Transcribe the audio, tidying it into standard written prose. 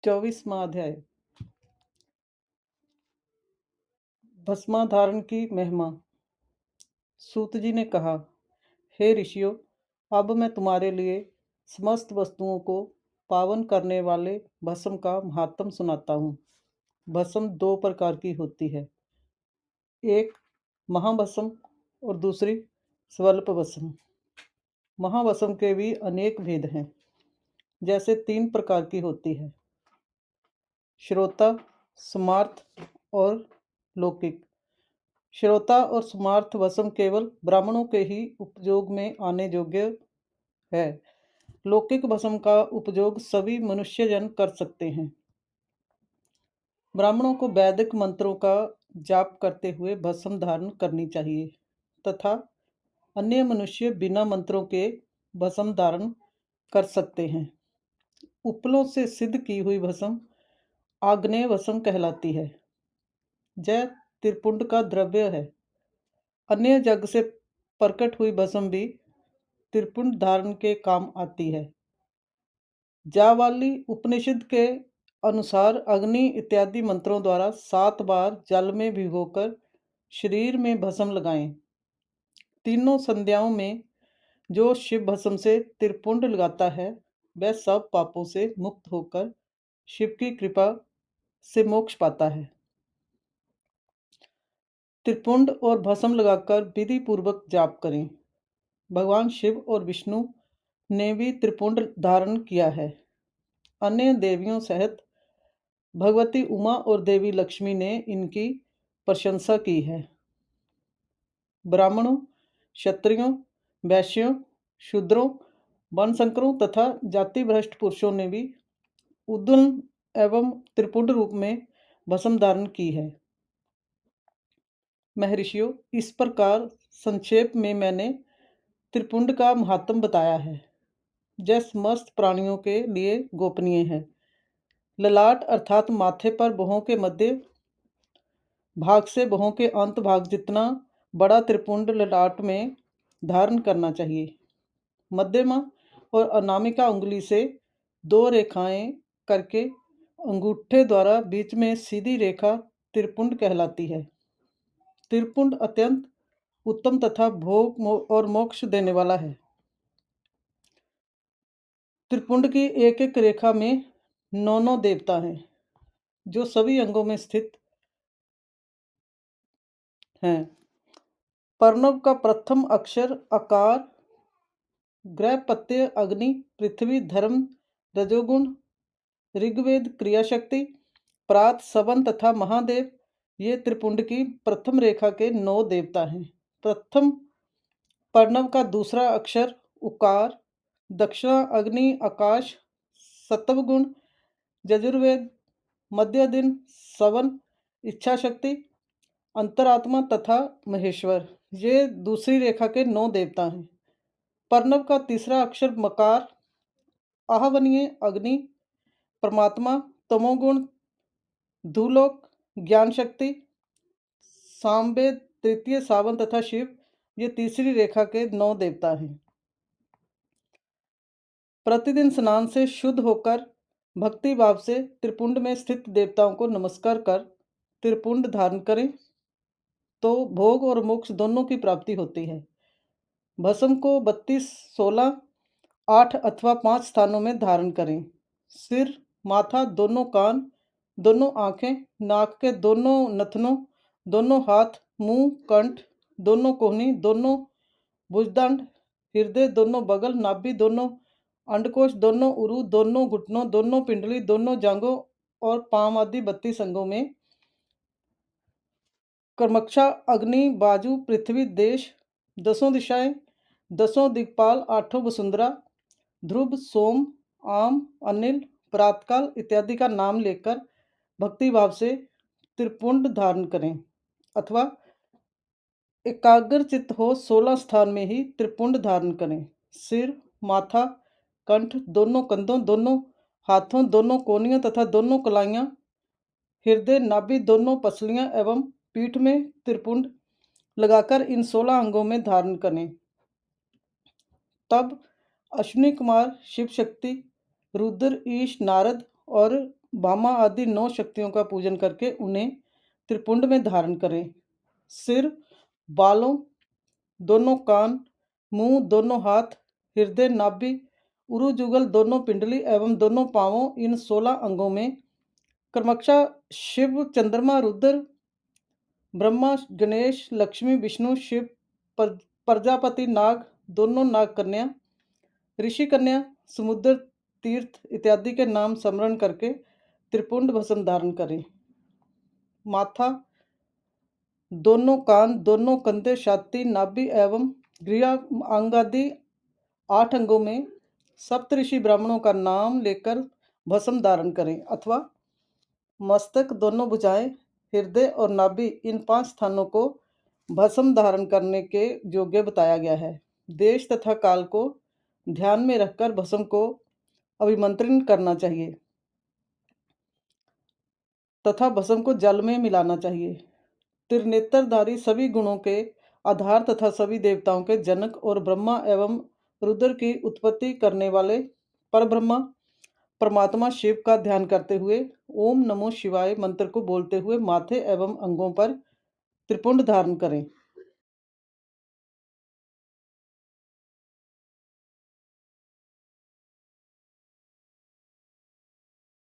24वां अध्याय। भस्माधारण की महिमा। सूत जी ने कहा, हे ऋषियों, अब मैं तुम्हारे लिए समस्त वस्तुओं को पावन करने वाले भस्म का महात्म सुनाता हूँ। भस्म दो प्रकार की होती है, एक महाभस्म और दूसरी स्वल्प भस्म। महाभस्म के भी अनेक भेद हैं, जैसे 3 प्रकार की होती है, श्रोता, स्मार्थ और लौकिक। श्रोता और स्मार्थ भस्म केवल ब्राह्मणों के ही उपयोग में आने योग्य है। लौकिक भस्म का उपयोग सभी मनुष्यजन कर सकते हैं। ब्राह्मणों को वैदिक मंत्रों का जाप करते हुए भस्म धारण करनी चाहिए तथा अन्य मनुष्य बिना मंत्रों के भस्म धारण कर सकते हैं। उपलों से सिद्ध की हुई भस्म आग्नेय भस्म कहलाती है। यह त्रिपुंड का द्रव्य है। अन्य जग से प्रकट हुई भस्म भी त्रिपुंड धारण के काम आती है। जावाली उपनिषद के अनुसार अग्नि इत्यादि मंत्रों द्वारा 7 बार जल में भिगोकर शरीर में भस्म लगाएं। तीनों संध्याओं में जो शिव भस्म से त्रिपुंड लगाता है वह सब पापों से मुक्त होकर शिव की कृपा से मोक्ष पाता है। त्रिपुंड और भस्म लगाकर विधि पूर्वक जाप करें। भगवान शिव और विष्णु ने भी त्रिपुंड धारण किया है। अन्य देवियों सहित भगवती उमा और देवी लक्ष्मी ने इनकी प्रशंसा की है। ब्राह्मणों, क्षत्रियों, वैश्यों, शूद्रों, वनशंकरों तथा जाति भ्रष्ट पुरुषों ने भी उद्दन एवं त्रिपुंड रूप में भस्म धारण की है। महर्षियों, इस प्रकार संक्षेप में मैंने त्रिपुंड का महात्म बताया है। यह समस्त प्राणियों के लिए गोपनीय है। ललाट अर्थात माथे पर भौहों के मध्य भाग से भौहों के अंत भाग जितना बड़ा त्रिपुंड ललाट में धारण करना चाहिए। मध्यमा और अनामिका उंगली से 2 रेखाएं करके अंगूठे द्वारा बीच में सीधी रेखा त्रिपुंड कहलाती है। त्रिपुंड अत्यंत उत्तम तथा भोग और मोक्ष देने वाला है। त्रिपुंड की एक एक रेखा में 9 देवता हैं, जो सभी अंगों में स्थित हैं। प्रणव का प्रथम अक्षर अकार, ग्रह प्रत्यय अग्नि, पृथ्वी धर्म रजोगुण, ऋग्वेद क्रियाशक्ति, प्रात सवन तथा महादेव, ये त्रिपुंड की प्रथम रेखा के 9 देवता हैं। प्रथम प्रणव का दूसरा अक्षर उकार, दक्षिणा अग्नि आकाश, सत्वगुण यजुर्वेद, मध्य दिन सवन इच्छा शक्ति, अंतरात्मा तथा महेश्वर, ये दूसरी रेखा के 9 देवता हैं। प्रणव का तीसरा अक्षर मकार, आहवनीय अग्नि, परमात्मा, तमोगुण धूलोक, ज्ञान शक्ति, सामवेद तृतीय सावन तथा शिव, ये तीसरी रेखा के 9 देवता हैं। प्रतिदिन स्नान से शुद्ध होकर भक्ति भाव से त्रिपुंड में स्थित देवताओं को नमस्कार कर त्रिपुंड धारण करें तो भोग और मोक्ष दोनों की प्राप्ति होती है। भस्म को 32, 16, 8 अथवा 5 स्थानों में धारण करें। सिर, माथा, दोनों कान, दोनों आँखें, नाक के दोनों नथनों, दोनों हाथ, मुंह, कंठ, दोनों कोहनी, दोनों भुजदंड, हृदय, दोनों बगल, नाभि, दोनों अंडकोश, दोनों उरु, दोनों घुटनों, दोनों पिंडली, दोनों जांघों और पांव आदि 32 अंगों में कर्मक्षा, अग्नि, बाजू, पृथ्वी, देश, 10 दिशाएं, 10 दिक्पाल, 8 वसुंधरा, ध्रुव, सोम, आम, अनिल, प्रातकाल इत्यादि का नाम लेकर भक्ति भाव से त्रिपुंड धारण करें अथवा एकाग्र चित्त हो 16 स्थान में ही त्रिपुंड धारण करें। सिर, माथा, कंठ, दोनों कंधों, दोनों हाथों, दोनों कोहनियों तथा दोनों कलाइयाँ, हृदय, नाभि, दोनों पसलियाँ एवं पीठ में त्रिपुंड लगाकर इन 16 अंगों में धारण करें। तब अश्विनी कुमार, शिव शक्ति, रुद्र, ईश, नारद और वामा आदि 9 शक्तियों का पूजन करके उन्हें त्रिपुंड में धारण करें। सिर, बालों, दोनों कान, मुंह, दोनों हाथ, हृदय, नाभि, उरु जुगल, दोनों पिंडली एवं दोनों पांवों, इन 16 अंगों में क्रमशः शिव, चंद्रमा, रुद्र, ब्रह्मा, गणेश, लक्ष्मी, विष्णु, शिव, प्रजापति, नाग, दोनों नाग कन्या, ऋषि कन्या, समुद्र, तीर्थ इत्यादि के नाम स्मरण करके त्रिपुंड भस्म धारण करें। माथा, दोनों कान, दोनों कंधे, छाती, नाभि एवं गृह अंगादि 8 अंगों में सप्तऋषि ब्राह्मणों का नाम लेकर भस्म धारण करें, अथवा मस्तक, दोनों भुजाएं, हृदय और नाभि, इन 5 स्थानों को भस्म धारण करने के योग्य बताया गया है। देश तथा काल को ध्यान में रखकर भस्म को अभिमंत्रण करना चाहिए तथा भस्म को जल में मिलाना चाहिए। त्रिनेत्रधारी सभी गुणों के आधार तथा सभी देवताओं के जनक और ब्रह्मा एवं रुद्र की उत्पत्ति करने वाले परब्रह्मा परमात्मा शिव का ध्यान करते हुए ओम नमो शिवाय मंत्र को बोलते हुए माथे एवं अंगों पर त्रिपुंड धारण करें।